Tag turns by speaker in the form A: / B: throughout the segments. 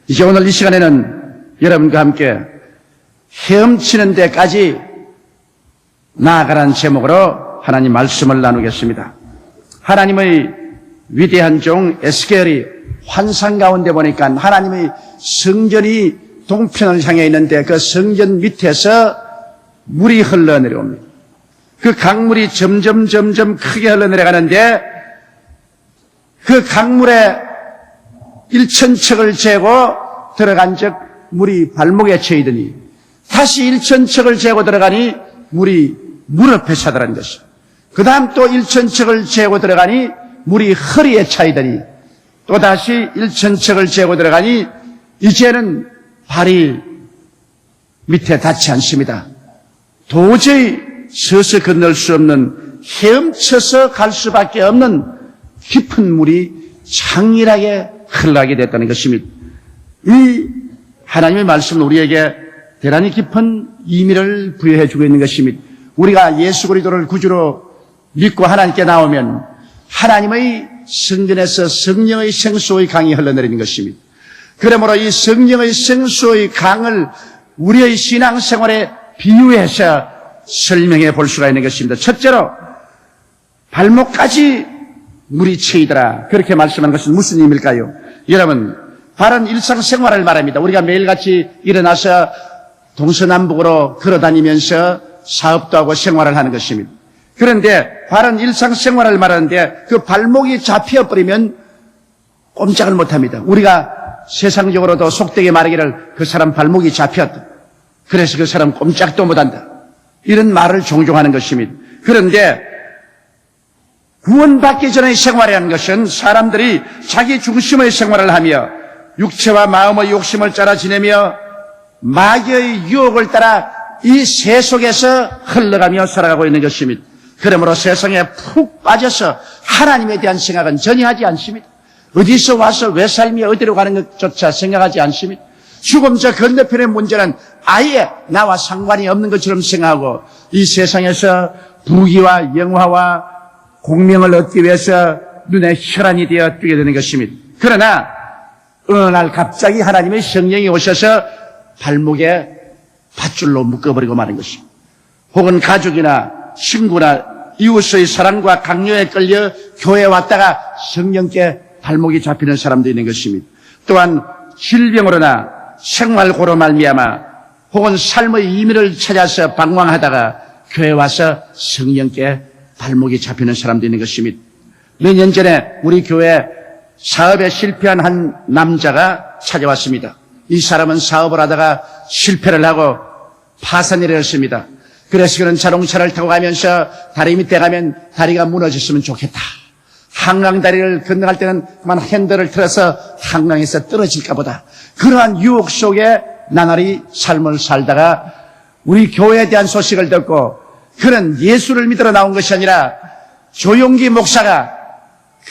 A: 이제 오늘 이 시간에는 여러분과 함께 헤엄치는 데까지 나아가라는 제목으로 하나님 말씀을 나누겠습니다. 하나님의 위대한 종 에스겔이 환상 가운데 보니까 하나님의 성전이 동편을 향해 있는데 그 성전 밑에서 물이 흘러내려옵니다. 그 강물이 점점 크게 흘러내려가는데 그 강물에 1,000척을 재고 들어간 적 물이 발목에 채이더니 다시 1,000척을 재고 들어가니 물이 무릎에 차더라는 것이죠. 그 다음 또 1,000척을 재고 들어가니 물이 허리에 차이더니 또 다시 1,000척을 재고 들어가니 이제는 발이 밑에 닿지 않습니다. 도저히 서서 건널 수 없는 헤엄쳐서 갈 수밖에 없는 깊은 물이 장렬하게 흘러가게 됐다는 것입니다. 이 하나님의 말씀은 우리에게 대단히 깊은 의미를 부여해 주고 있는 것입니다. 우리가 예수 그리스도를 구주로 믿고 하나님께 나오면 하나님의 성전에서 성령의 생수의 강이 흘러내리는 것입니다. 그러므로 이 성령의 생수의 강을 우리의 신앙생활에 비유해서 설명해 볼 수가 있는 것입니다. 첫째로 발목까지 물이 채이더라. 그렇게 말씀하는 것은 무슨 의미일까요? 여러분, 바른 일상생활을 말합니다. 우리가 매일같이 일어나서 동서남북으로 걸어다니면서 사업도 하고 생활을 하는 것입니다. 그런데 바른 일상생활을 말하는데 그 발목이 잡혀버리면 꼼짝을 못합니다. 우리가 세상적으로도 속되게 말하기를 그 사람 발목이 잡혔다. 그래서 그 사람 꼼짝도 못한다. 이런 말을 종종 하는 것입니다. 그런데 구원받기 전의 생활이라는 것은 사람들이 자기 중심의 생활을 하며 육체와 마음의 욕심을 따라 지내며 마귀의 유혹을 따라 이 세속에서 흘러가며 살아가고 있는 것입니다. 그러므로 세상에 푹 빠져서 하나님에 대한 생각은 전혀 하지 않습니다. 어디서 와서 왜 삶이 어디로 가는 것조차 생각하지 않습니다. 죽음 저 건너편의 문제는 아예 나와 상관이 없는 것처럼 생각하고 이 세상에서 부귀와 영화와 공명을 얻기 위해서 눈에 혈안이 되어 뜨게 되는 것입니다. 그러나 어느 날 갑자기 하나님의 성령이 오셔서 발목에 밧줄로 묶어버리고 마는 것입니다. 혹은 가족이나 친구나 이웃의 사랑과 강요에 끌려 교회에 왔다가 성령께 발목이 잡히는 사람도 있는 것입니다. 또한 질병으로나 생활고로 말미암아 혹은 삶의 의미를 찾아서 방황하다가 교회에 와서 성령께 발목이 잡히는 사람도 있는 것입니다. 몇 년 전에 우리 교회 사업에 실패한 한 남자가 찾아왔습니다. 이 사람은 사업을 하다가 실패를 하고 파산이 되었습니다. 그래서 그는 자동차를 타고 가면서 다리 밑에 가면 다리가 무너졌으면 좋겠다. 한강다리를 건너갈 때는 그만 핸들을 틀어서 한강에서 떨어질까 보다. 그러한 유혹 속에 나날이 삶을 살다가 우리 교회에 대한 소식을 듣고 그는 예수를 믿으러 나온 것이 아니라 조용기 목사가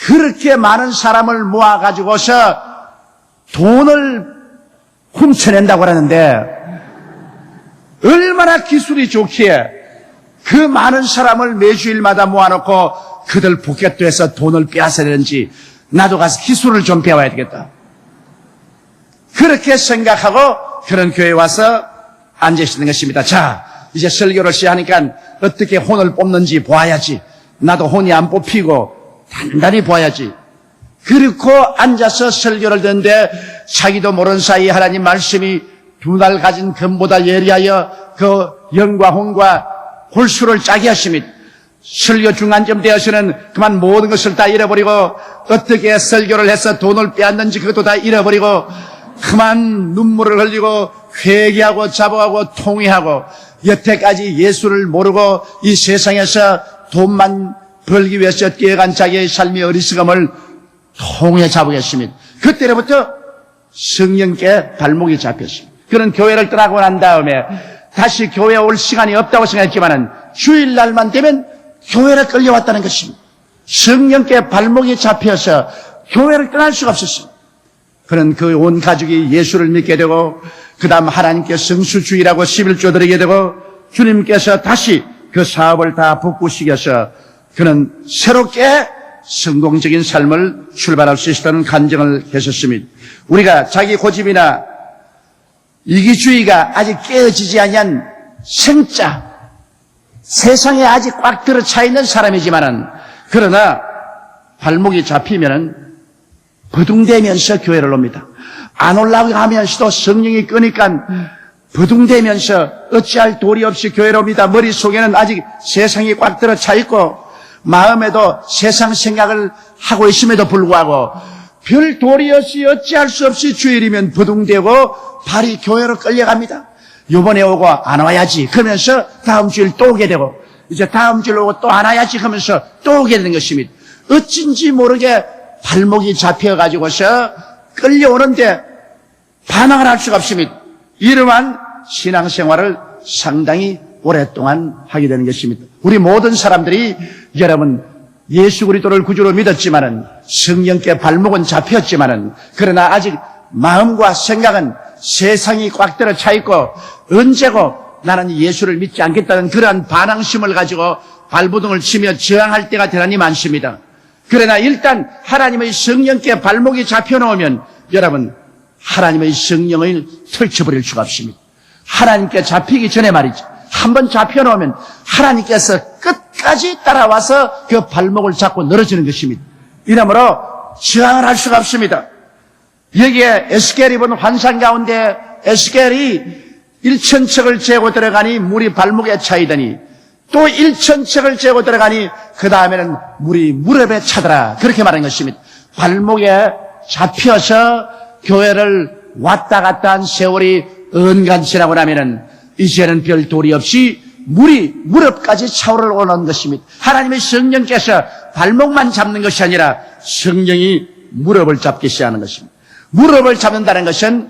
A: 그렇게 많은 사람을 모아가지고서 돈을 훔쳐낸다고 하는데 얼마나 기술이 좋기에 그 많은 사람을 매주일마다 모아놓고 그들 포켓도에서 돈을 빼앗아내는지 나도 가서 기술을 좀 배워야 되겠다. 그렇게 생각하고 그런 교회에 와서 앉으시는 것입니다. 자, 이제 설교를 시작하니까 어떻게 혼을 뽑는지 봐야지. 나도 혼이 안 뽑히고 단단히 봐야지. 그렇고 앉아서 설교를 듣는데 자기도 모르는 사이에 하나님 말씀이 두 날 가진 금보다 예리하여 그 영과 혼과 골수를 짜게 하십니다. 설교 중간쯤 되어서는 그만 모든 것을 다 잃어버리고 어떻게 설교를 해서 돈을 빼앗는지 그것도 다 잃어버리고 그만 눈물을 흘리고 회개하고 자복하고 통회하고 여태까지 예수를 모르고 이 세상에서 돈만 벌기 위해서 뛰어간 자기의 삶의 어리석음을 통회 자복했습니다. 그때로부터 성령께 발목이 잡혔습니다. 그는 교회를 떠나고 난 다음에 다시 교회에 올 시간이 없다고 생각했지만은 주일날만 되면 교회를 끌려왔다는 것입니다. 성령께 발목이 잡혀서 교회를 떠날 수가 없었습니다. 그는 그 온 가족이 예수를 믿게 되고 그 다음 하나님께 성수주의라고 11조 드리게 되고 주님께서 다시 그 사업을 다 복구시켜서 그는 새롭게 성공적인 삶을 출발할 수 있다는 간증을 했었습니다. 우리가 자기 고집이나 이기주의가 아직 깨어지지 아니한 생자, 세상에 아직 꽉 들어차 있는 사람이지만은, 그러나 발목이 잡히면은 버둥대면서 교회를 옵니다. 안 올라가면서도 성령이 끄니까 버둥대면서 어찌할 도리 없이 교회를 옵니다. 머릿속에는 아직 세상이 꽉 들어차 있고 마음에도 세상 생각을 하고 있음에도 불구하고 별 도리 없이 어찌할 수 없이 주일이면 버둥대고 발이 교회로 끌려갑니다. 요번에 오고 안 와야지 그러면서 다음 주일 또 오게 되고, 이제 다음 주일 오고 또 안 와야지 하면서 또 오게 되는 것입니다. 어쩐지 모르게 발목이 잡혀가지고서 끌려오는데 반항을 할 수가 없습니다. 이러한 신앙생활을 상당히 오랫동안 하게 되는 것입니다. 우리 모든 사람들이, 여러분, 예수 그리스도를 구주로 믿었지만은, 성령께 발목은 잡혔지만은, 그러나 아직 마음과 생각은 세상이 꽉 들어차 있고, 언제고 나는 예수를 믿지 않겠다는 그러한 반항심을 가지고 발버둥을 치며 저항할 때가 대단히 많습니다. 그러나 일단 하나님의 성령께 발목이 잡혀놓으면, 여러분, 하나님의 성령을 털쳐버릴 수가 없습니다. 하나님께 잡히기 전에 말이죠. 한번 잡혀놓으면 하나님께서 끝까지 따라와서 그 발목을 잡고 늘어지는 것입니다. 이러므로 저항을 할 수가 없습니다. 여기에 에스겔이 본 환상 가운데 에스겔이 1,000척을 재고 들어가니 물이 발목에 차이더니 또 1,000척을 재고 들어가니 그 다음에는 물이 무릎에 차더라. 그렇게 말한 것입니다. 발목에 잡혀서 교회를 왔다 갔다 한 세월이 언간 지나고 나면은 이제는 별 도리 없이 물이 무릎까지 차오르는 것입니다. 하나님의 성령께서 발목만 잡는 것이 아니라 성령이 무릎을 잡기 시작하는 것입니다. 무릎을 잡는다는 것은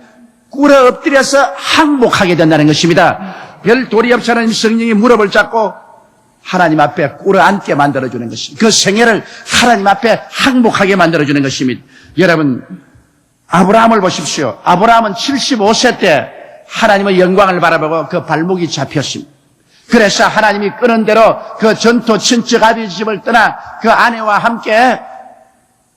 A: 꿇어 엎드려서 항복하게 된다는 것입니다. 별 도리 없이 하나님 성령이 무릎을 잡고 하나님 앞에 꿇어 앉게 만들어주는 것입니다. 그 생애를 하나님 앞에 항복하게 만들어주는 것입니다. 여러분, 아브라함을 보십시오. 아브라함은 75세 때 하나님의 영광을 바라보고 그 발목이 잡혔습니다. 그래서 하나님이 끄는 대로 그 전토 친척 아비 집을 떠나 그 아내와 함께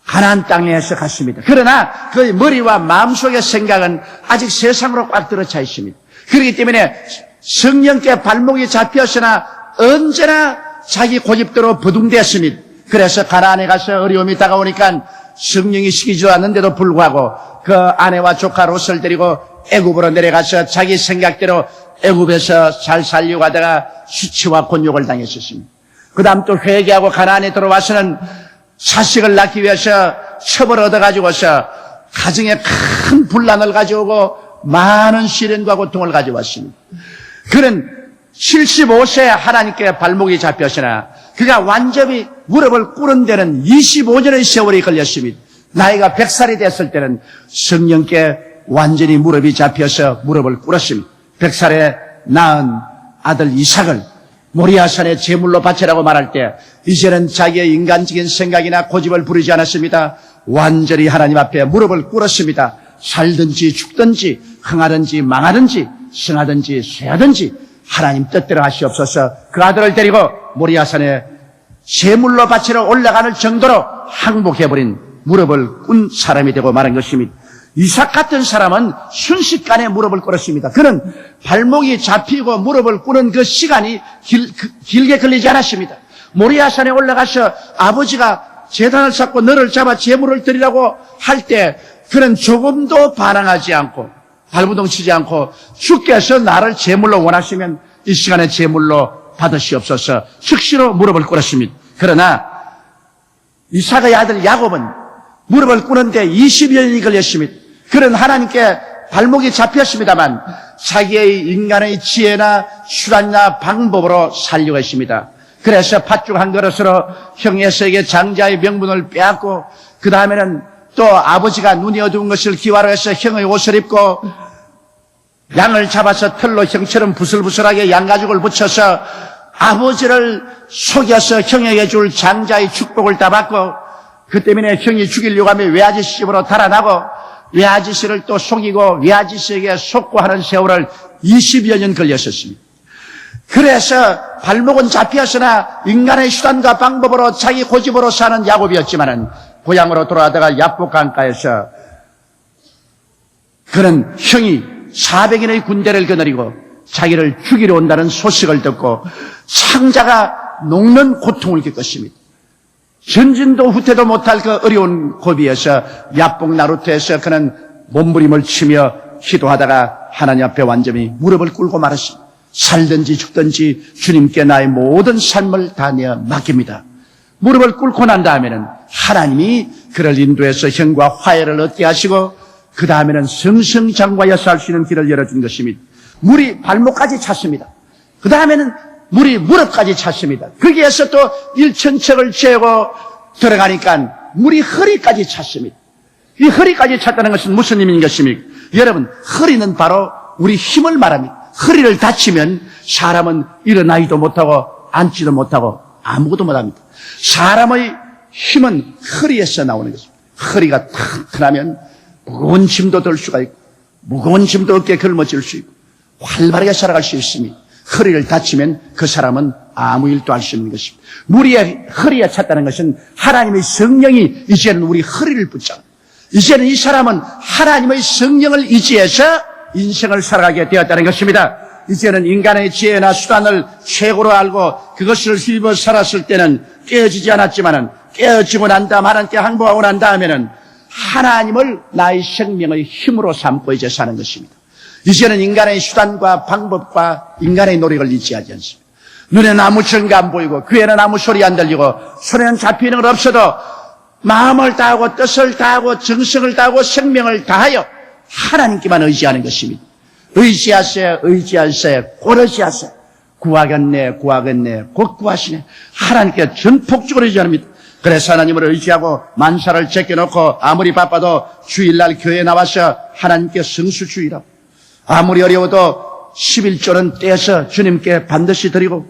A: 가나안 땅에서 갔습니다. 그러나 그의 머리와 마음속의 생각은 아직 세상으로 꽉 들어차 있습니다. 그렇기 때문에 성령께 발목이 잡혔으나 언제나 자기 고집대로 버둥댔습니다. 그래서 가나안에 가서 어려움이 다가오니까 성령이 시키지도 않는데도 불구하고 그 아내와 조카 롯을 데리고 애굽으로 내려가서 자기 생각대로 애굽에서 잘 살려고 하다가 수치와 곤욕을 당했었습니다. 그 다음 또 회개하고 가나안에 들어와서는 자식을 낳기 위해서 첩을 얻어가지고서 가정에 큰 분란을 가져오고 많은 시련과 고통을 가져왔습니다. 그는 75세에 하나님께 발목이 잡혔으나 그가 완전히 무릎을 꿇은 데는 25년의 세월이 걸렸습니다. 나이가 100살이 됐을 때는 성령께 완전히 무릎이 잡혀서 무릎을 꿇었습니다. 100살에 낳은 아들 이삭을 모리아산에 제물로 바치라고 말할 때 이제는 자기의 인간적인 생각이나 고집을 부리지 않았습니다. 완전히 하나님 앞에 무릎을 꿇었습니다. 살든지 죽든지 흥하든지 망하든지 승하든지 쇠하든지 하나님 뜻대로 하시옵소서. 그 아들을 데리고 모리아산에 제물로 바치러 올라가는 정도로 항복해버린 무릎을 꾼 사람이 되고 말한 것입니다. 이삭 같은 사람은 순식간에 무릎을 꿇었습니다. 그는 발목이 잡히고 무릎을 꿇는 그 시간이 길게 걸리지 않았습니다. 모리아산에 올라가서 아버지가 제단을 쌓고 너를 잡아 제물을 드리라고 할 때 그는 조금도 반항하지 않고 발부동 치지 않고 주께서 나를 제물로 원하시면 이 시간에 제물로 받으시옵소서 즉시로 무릎을 꿇었습니다. 그러나 이삭의 아들 야곱은 무릎을 꿇는데 20여 년이 걸렸습니다. 그는 하나님께 발목이 잡혔습니다만 자기의 인간의 지혜나 수단이나 방법으로 살려고 했습니다. 그래서 팥죽 한 그릇으로 형 에서에게 장자의 명분을 빼앗고 그 다음에는 또 아버지가 눈이 어두운 것을 기화로 해서 형의 옷을 입고 양을 잡아서 털로 형처럼 부슬부슬하게 양가죽을 붙여서 아버지를 속여서 형에게 줄 장자의 축복을 다 받고 그 때문에 형이 죽이려고 하며 외아저씨 집으로 달아나고 외아저씨를 또 속이고 외아저씨에게 속고 하는 세월을 20여 년 걸렸었습니다. 그래서 발목은 잡혔으나 인간의 수단과 방법으로 자기 고집으로 사는 야곱이었지만은 고향으로 돌아가다가 야복 강가에서 그는 형이 400인의 군대를 거느리고 자기를 죽이러 온다는 소식을 듣고 창자가 녹는 고통을 겪었습니다. 전진도 후퇴도 못할 그 어려운 고비에서 야복 나루터에서 그는 몸부림을 치며 기도하다가 하나님 앞에 완전히 무릎을 꿇고 말했습니다. 살든지 죽든지 주님께 나의 모든 삶을 다 내어 맡깁니다. 무릎을 꿇고 난 다음에는 하나님이 그를 인도해서 형과 화해를 얻게 하시고 그 다음에는 승승장구하여서 할 수 있는 길을 열어준 것입니다. 물이 발목까지 찼습니다. 그 다음에는 물이 무릎까지 찼습니다. 거기에서 또 1,000척을 재고 들어가니까 물이 허리까지 찼습니다. 이 허리까지 찼다는 것은 무슨 의미인 것입니까? 여러분, 허리는 바로 우리 힘을 말합니다. 허리를 다치면 사람은 일어나지도 못하고 앉지도 못하고 아무것도 못합니다. 사람의 힘은 허리에서 나오는 것입니다. 허리가 튼튼하면 무거운 짐도 들 수가 있고 무거운 짐도 어깨에 걸머질 수 있고 활발하게 살아갈 수 있습니다. 허리를 다치면 그 사람은 아무 일도 할 수 없는 것입니다. 우리의 허리에 찼다는 것은 하나님의 성령이 이제는 우리 허리를 붙잡아. 이제는 이 사람은 하나님의 성령을 의지해서 인생을 살아가게 되었다는 것입니다. 이제는 인간의 지혜나 수단을 최고로 알고 그것을 힘입어 살았을 때는 깨어지지 않았지만은 깨어지고 난 다음 하나님께 항복하고 난 다음에는 하나님을 나의 생명의 힘으로 삼고 이제 사는 것입니다. 이제는 인간의 수단과 방법과 인간의 노력을 의지하지 않습니다. 눈에는 아무 증거 안 보이고 귀에는 아무 소리 안 들리고 손에는 잡히는 것 없어도 마음을 다하고 뜻을 다하고 정성을 다하고 생명을 다하여 하나님께만 의지하는 것입니다. 의지하세요, 의지하세요, 고르시하세요. 구하겠네, 구하겠네, 곧 구하시네. 하나님께 전폭적으로 의지합니다. 그래서 하나님을 의지하고 만사를 제껴놓고 아무리 바빠도 주일날 교회에 나와서 하나님께 성수주의라고, 아무리 어려워도 11조는 떼서 주님께 반드시 드리고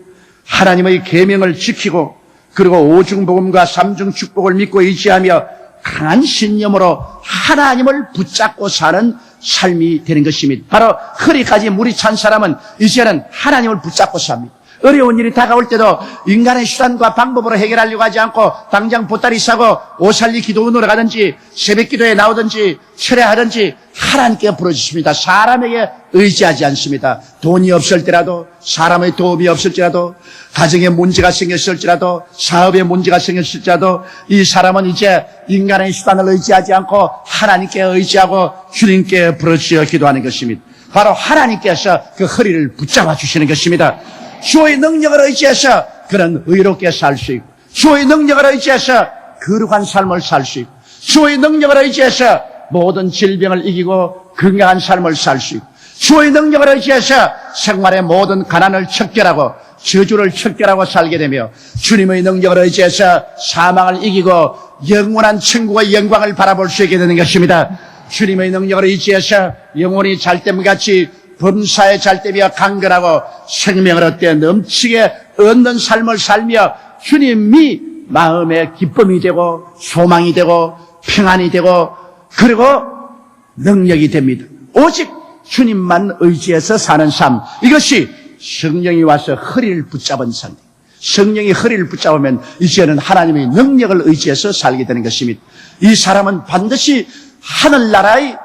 A: 하나님의 계명을 지키고 그리고 오중복음과 삼중축복을 믿고 의지하며 강한 신념으로 하나님을 붙잡고 사는 삶이 되는 것입니다. 바로 허리까지 물이 찬 사람은 이제는 하나님을 붙잡고 삽니다. 어려운 일이 다가올 때도 인간의 수단과 방법으로 해결하려고 하지 않고 당장 보따리 싸고 오살리 기도원으로 가든지 새벽 기도에 나오든지 철회하든지 하나님께 부르짖습니다. 사람에게 의지하지 않습니다. 돈이 없을 때라도, 사람의 도움이 없을지라도, 가정에 문제가 생겼을지라도, 사업에 문제가 생겼을지라도 이 사람은 이제 인간의 수단을 의지하지 않고 하나님께 의지하고 주님께 부르짖어 기도하는 것입니다. 바로 하나님께서 그 허리를 붙잡아 주시는 것입니다. 주의 능력을 의지해서 그는 의롭게 살 수 있고, 주의 능력을 의지해서 거룩한 삶을 살 수 있고, 주의 능력을 의지해서 모든 질병을 이기고 건강한 삶을 살 수 있고, 주의 능력을 의지해서 생활의 모든 가난을 척결하고 저주를 척결하고 살게 되며, 주님의 능력을 의지해서 사망을 이기고 영원한 천국의 영광을 바라볼 수 있게 되는 것입니다. 주님의 능력을 의지해서 영원히 잘됨같이 범사에 잘되며 강건하고 생명을 얻되 넘치게 얻는 삶을 살며 주님이 마음의 기쁨이 되고 소망이 되고 평안이 되고 그리고 능력이 됩니다. 오직 주님만 의지해서 사는 삶, 이것이 성령이 와서 허리를 붙잡은 삶. 성령이 허리를 붙잡으면 이제는 하나님의 능력을 의지해서 살게 되는 것입니다. 이 사람은 반드시 하늘나라의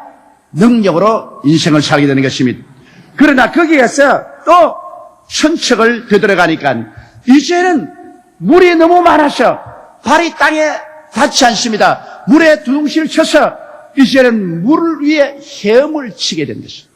A: 능력으로 인생을 살게 되는 것입니다. 그러나 거기에서 또 천척을 되돌아가니까 이제는 물이 너무 많아서 발이 땅에 닿지 않습니다. 물에 두둥실 쳐서 이제는 물 위에 헤엄을 치게 된 것입니다.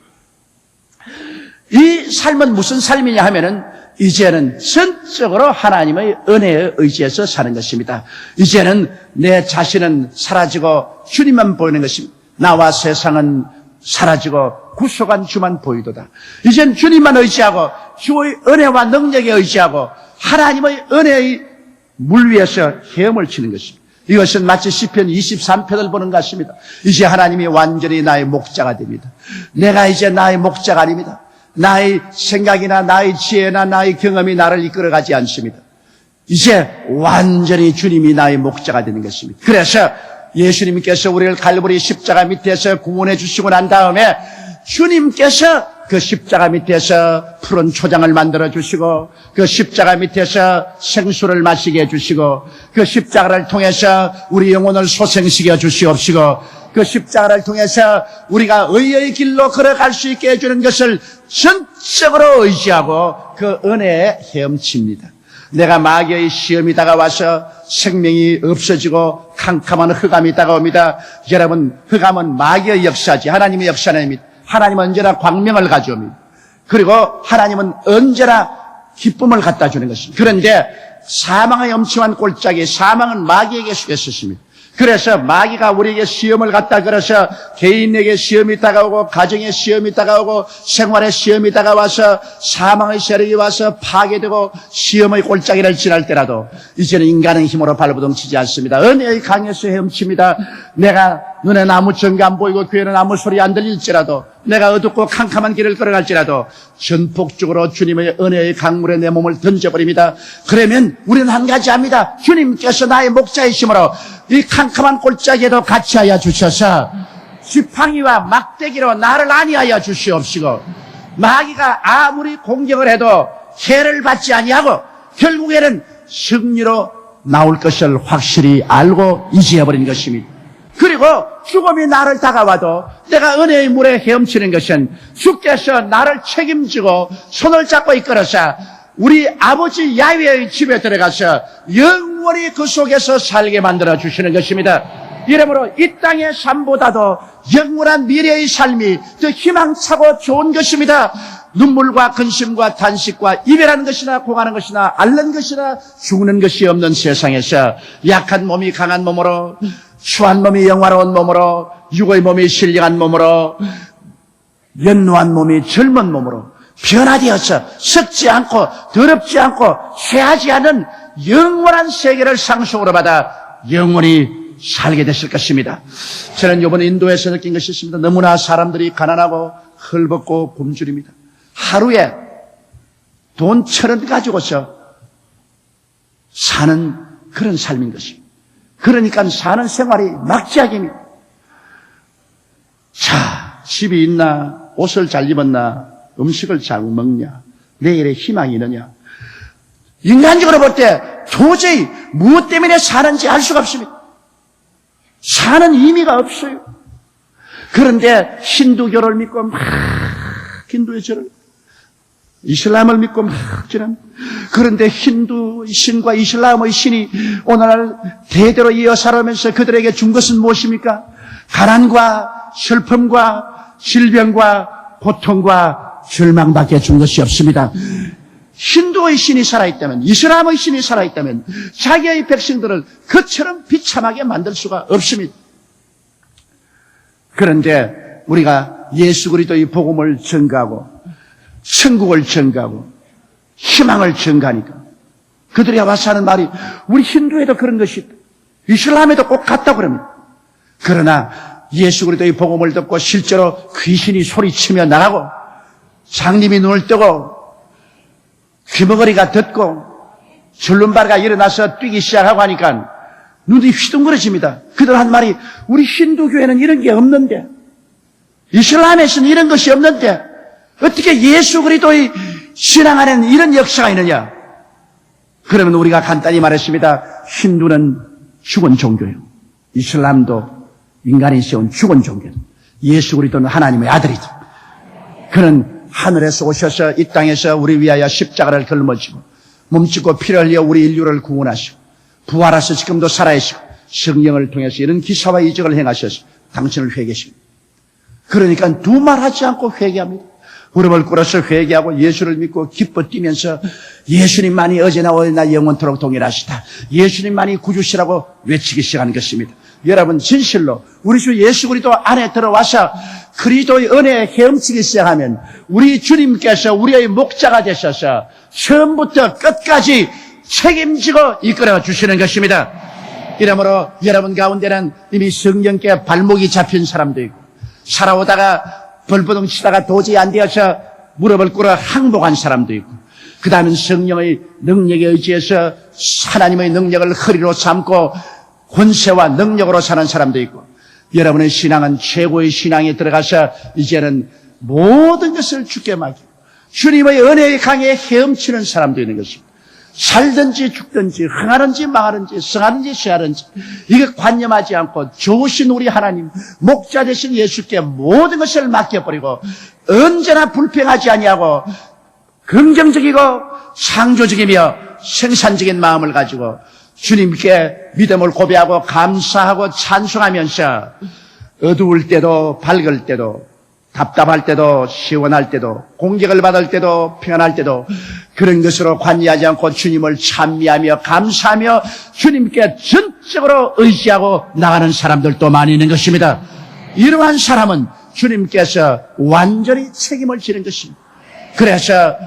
A: 이 삶은 무슨 삶이냐 하면은 이제는 전적으로 하나님의 은혜에 의지해서 사는 것입니다. 이제는 내 자신은 사라지고 주님만 보이는 것입니다. 나와 세상은 사라지고 구속한 주만 보이도다. 이젠 주님만 의지하고 주의 은혜와 능력에 의지하고 하나님의 은혜의 물 위에서 헤엄을 치는 것입니다. 이것은 마치 시편 23편을 보는 것 같습니다. 이제 하나님이 완전히 나의 목자가 됩니다. 내가 이제 나의 목자가 아닙니다. 나의 생각이나 나의 지혜나 나의 경험이 나를 이끌어가지 않습니다. 이제 완전히 주님이 나의 목자가 되는 것입니다. 그래서 예수님께서 우리를 갈보리 십자가 밑에서 구원해 주시고 난 다음에 주님께서 그 십자가 밑에서 푸른 초장을 만들어 주시고 그 십자가 밑에서 생수를 마시게 해주시고 그 십자가를 통해서 우리 영혼을 소생시켜 주시옵시고 그 십자가를 통해서 우리가 의의 길로 걸어갈 수 있게 해주는 것을 전적으로 의지하고 그 은혜에 헤엄칩니다. 내가 마귀의 시험이 다가와서 생명이 없어지고 캄캄한 흑암이 다가옵니다. 여러분, 흑암은 마귀의 역사지 하나님의 역사는 아닙니다. 하나님은 언제나 광명을 가져옵니다. 그리고 하나님은 언제나 기쁨을 갖다 주는 것입니다. 그런데 사망의 엄침한 골짜기, 사망은 마귀에게 속했었습니다. 그래서 마귀가 우리에게 시험을 갖다 걸어서 개인에게 시험이 다가오고 가정에 시험이 다가오고 생활에 시험이 다가와서 사망의 세력이 와서 파괴되고 시험의 골짜기를 지날 때라도 이제는 인간의 힘으로 발버둥치지 않습니다. 은혜의 강에서 헤엄칩니다. 내가 눈에는 아무 증거 안 보이고 귀에는 아무 소리 안 들릴지라도 내가 어둡고 캄캄한 길을 걸어갈지라도 전폭적으로 주님의 은혜의 강물에 내 몸을 던져버립니다. 그러면 우리는 한 가지 합니다. 주님께서 나의 목자이심으로 이 캄캄한 골짜기에도 같이 하여 주셔서 지팡이와 막대기로 나를 안위하여 주시옵시고 마귀가 아무리 공격을 해도 해를 받지 아니하고 결국에는 승리로 나올 것을 확실히 알고 이지해버린 것입니다. 그리고 죽음이 나를 다가와도 내가 은혜의 물에 헤엄치는 것은 주께서 나를 책임지고 손을 잡고 이끌어서 우리 아버지 야훼의 집에 들어가서 영원히 그 속에서 살게 만들어 주시는 것입니다. 이러므로 이 땅의 삶보다도 영원한 미래의 삶이 더 희망차고 좋은 것입니다. 눈물과 근심과 탄식과 이별하는 것이나 고가는 것이나 앓는 것이나 죽는 것이 없는 세상에서 약한 몸이 강한 몸으로 추한 몸이 영화로운 몸으로 육의 몸이 신령한 몸으로 연노한 몸이 젊은 몸으로 변화되어서 썩지 않고 더럽지 않고 쇠하지 않은 영원한 세계를 상속으로 받아 영원히 살게 됐을 것입니다. 저는 이번에 인도에서 느낀 것이 있습니다. 너무나 사람들이 가난하고 헐벗고 굶주립니다. 하루에 돈 1,000원 가지고서 사는 그런 삶인 것입니다. 그러니까 사는 생활이 막지하기입니다. 자, 집이 있나, 옷을 잘 입었나, 음식을 잘 먹냐, 내일의 희망이 있느냐. 인간적으로 볼 때 도저히 무엇 때문에 사는지 알 수가 없습니다. 사는 의미가 없어요. 그런데 힌두교를 믿고 막 힌두의 절을, 이슬람을 믿고 막 지납니다. 그런데 힌두 신과 이슬람의 신이 오늘날 대대로 이어 살아오면서 그들에게 준 것은 무엇입니까? 가난과 슬픔과 질병과 고통과 절망밖에 준 것이 없습니다. 힌두의 신이 살아있다면, 이슬람의 신이 살아있다면 자기의 백성들을 그처럼 비참하게 만들 수가 없습니다. 그런데 우리가 예수 그리스도의 복음을 전가하고 천국을 전가하고 희망을 전가하니까 그들이 와서 하는 말이 우리 힌두에도 그런 것이 있다. 이슬람에도 꼭 같다고 그럽니다. 그러나 예수 그리스도의 복음을 듣고 실제로 귀신이 소리치며 나가고 장님이 눈을 뜨고 귀머거리가 듣고 줄눈바리가 일어나서 뛰기 시작하고 하니까 눈이 휘둥그러집니다. 그들 한 말이 우리 힌두교회는 이런 게 없는데 이슬람에서는 이런 것이 없는데 어떻게 예수 그리스도의 신앙 안에는 이런 역사가 있느냐? 그러면 우리가 간단히 말했습니다. 힌두는 죽은 종교예요. 이슬람도 인간이 세운 죽은 종교예요. 예수 그리스도는 하나님의 아들이죠. 그는 하늘에서 오셔서 이 땅에서 우리 위하여 십자가를 짊어지고 몸짓고 피를 흘려 우리 인류를 구원하시고 부활하셔 지금도 살아계시고 성령을 통해서 이런 기사와 이적을 행하셔서 당신을 회개하십니다. 그러니까 두말하지 않고 회개합니다. 무릎을 꿇어서 회개하고 예수를 믿고 기뻐 뛰면서 예수님만이 어제나 오늘나 영원토록 동일하시다. 예수님만이 구주시라고 외치기 시작하는 것입니다. 여러분 진실로 우리 주 예수 그리스도 안에 들어와서 그리스도의 은혜에 헤엄치기 시작하면 우리 주님께서 우리의 목자가 되셔서 처음부터 끝까지 책임지고 이끌어 주시는 것입니다. 이러므로 여러분 가운데는 이미 성령께 발목이 잡힌 사람도 있고 살아오다가 벌버둥 치다가 도저히 안 되어서 무릎을 꿇어 항복한 사람도 있고 그 다음은 성령의 능력에 의지해서 하나님의 능력을 허리로 삼고 권세와 능력으로 사는 사람도 있고 여러분의 신앙은 최고의 신앙에 들어가서 이제는 모든 것을 주께 맡기고 주님의 은혜의 강에 헤엄치는 사람도 있는 것입니다. 살든지 죽든지 흥하든지 망하든지 성하든지 쇠하든지 이거 관념하지 않고 좋으신 우리 하나님 목자 되신 예수께 모든 것을 맡겨버리고 언제나 불평하지 아니하고 긍정적이고 창조적이며 생산적인 마음을 가지고 주님께 믿음을 고백하고 감사하고 찬송하면서 어두울 때도 밝을 때도 답답할 때도 시원할 때도 공격을 받을 때도 평안할 때도 그런 것으로 관여하지 않고 주님을 찬미하며 감사하며 주님께 전적으로 의지하고 나가는 사람들도 많이 있는 것입니다. 이러한 사람은 주님께서 완전히 책임을 지는 것입니다. 그래서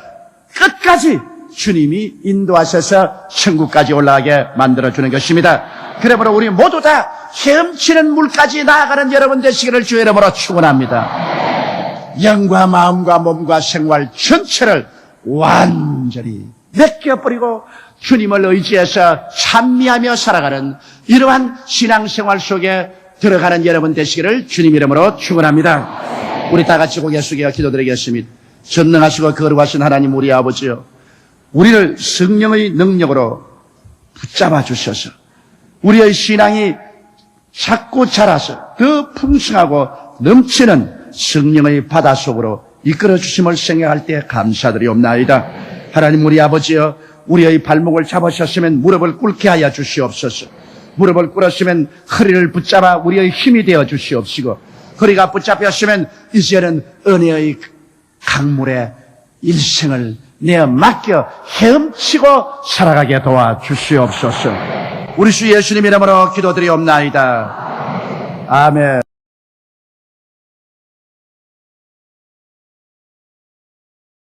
A: 끝까지 주님이 인도하셔서 천국까지 올라가게 만들어주는 것입니다. 그러므로 우리 모두 다 헤엄치는 물까지 나아가는 여러분 되시기를 주의 이름으로 축원합니다. 영과 마음과 몸과 생활 전체를 완전히 맡겨버리고 주님을 의지해서 찬미하며 살아가는 이러한 신앙생활 속에 들어가는 여러분 되시기를 주님 이름으로 축원합니다. 우리 다 같이 고개 숙여 기도드리겠습니다. 전능하시고 거룩하신 하나님 우리 아버지요, 우리를 성령의 능력으로 붙잡아 주셔서 우리의 신앙이 자꾸 자라서 더 풍성하고 넘치는 성령의 바다 속으로 이끌어 주심을 생각할 때 감사드리옵나이다. 하나님 우리 아버지여, 우리의 발목을 잡으셨으면 무릎을 꿇게 하여 주시옵소서. 무릎을 꿇었으면 허리를 붙잡아 우리의 힘이 되어 주시옵시고, 허리가 붙잡혔으면 이제는 은혜의 강물에 일생을 내어 맡겨 헤엄치고 살아가게 도와주시옵소서. 우리 주 예수님 이름으로 기도드리옵나이다. 아멘.